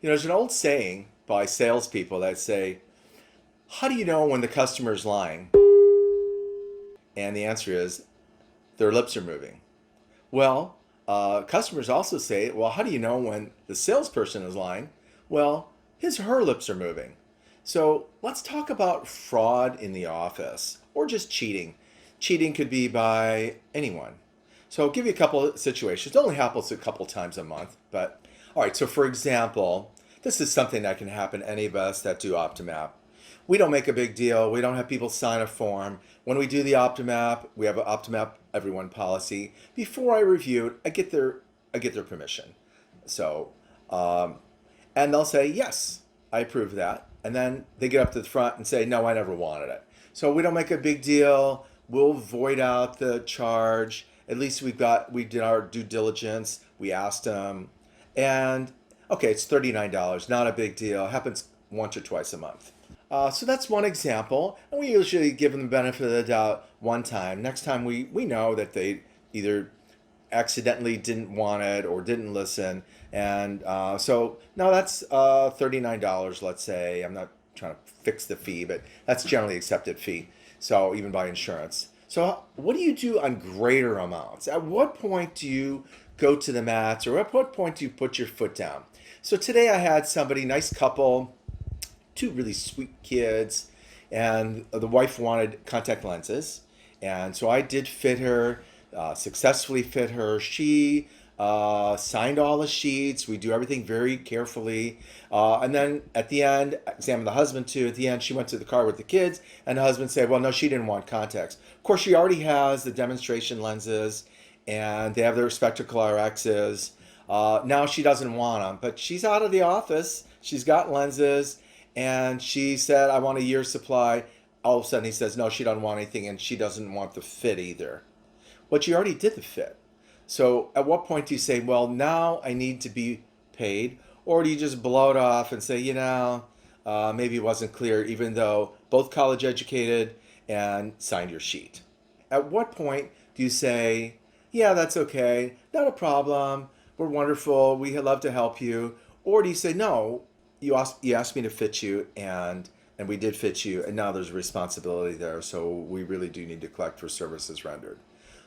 There's an old saying by salespeople that say, how do you know when the customer's lying? And the answer is, their lips are moving. Well, customers also say, well, how do you know when the salesperson is lying? Well, his or her lips are moving. So let's talk about fraud in the office or just cheating. Cheating could be by anyone. So I'll give you a couple of situations. It only happens a couple times a month, but all right. So for example, this is something that can happen to any of us that do Optomap. We don't make a big deal. We don't have people sign a form. When we do the Optomap, we have an Optomap everyone policy. Before I review it, I get their permission. So, and they'll say yes, I approve that, and then they get up to the front and say no, I never wanted it. So we don't make a big deal. We'll void out the charge. At least we did our due diligence. We asked them, and okay, it's $39. Not a big deal. It happens once or twice a month. So that's one example, and we usually give them the benefit of the doubt one time. Next time we know that they either accidentally didn't want it or didn't listen, and so now that's $39. Let's say I'm not trying to fix the fee, but that's generally accepted fee. So even by insurance. So what do you do on greater amounts? At what point do you go to the mats, or at what point do you put your foot down? So today I had somebody, nice couple, two really sweet kids, and the wife wanted contact lenses, and so I did fit her, successfully fit her. She signed all the sheets. We do everything very carefully, and then at the end, examined the husband too. At the end, she went to the car with the kids, and the husband said, "Well, no, she didn't want contacts." Of course, she already has the demonstration lenses, and they have their spectacle RXs. Now she doesn't want them, but she's out of the office. She's got lenses. And she said, I want a year's supply. All of a sudden he says, no, she doesn't want anything, and she doesn't want the fit either. But you already did the fit. So at what point do you say, well, now I need to be paid? Or do you just blow it off and say, maybe it wasn't clear, even though both college educated and signed your sheet? At what point do you say, yeah, that's okay, not a problem, we're wonderful, we love to help you? Or do you say, no, you asked me to fit you, and we did fit you, and now there's a responsibility there, so we really do need to collect for services rendered.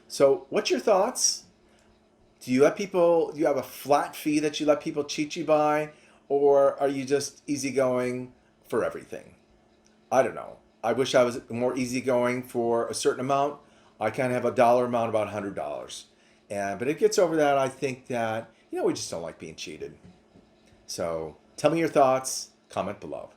So what's your thoughts? Do you have a flat fee that you let people cheat you by, or are you just easygoing for everything? I don't know. I wish I was more easygoing for a certain amount. I kind of have a dollar amount, about $100, but it gets over that. I think that we just don't like being cheated. So tell me your thoughts, comment below.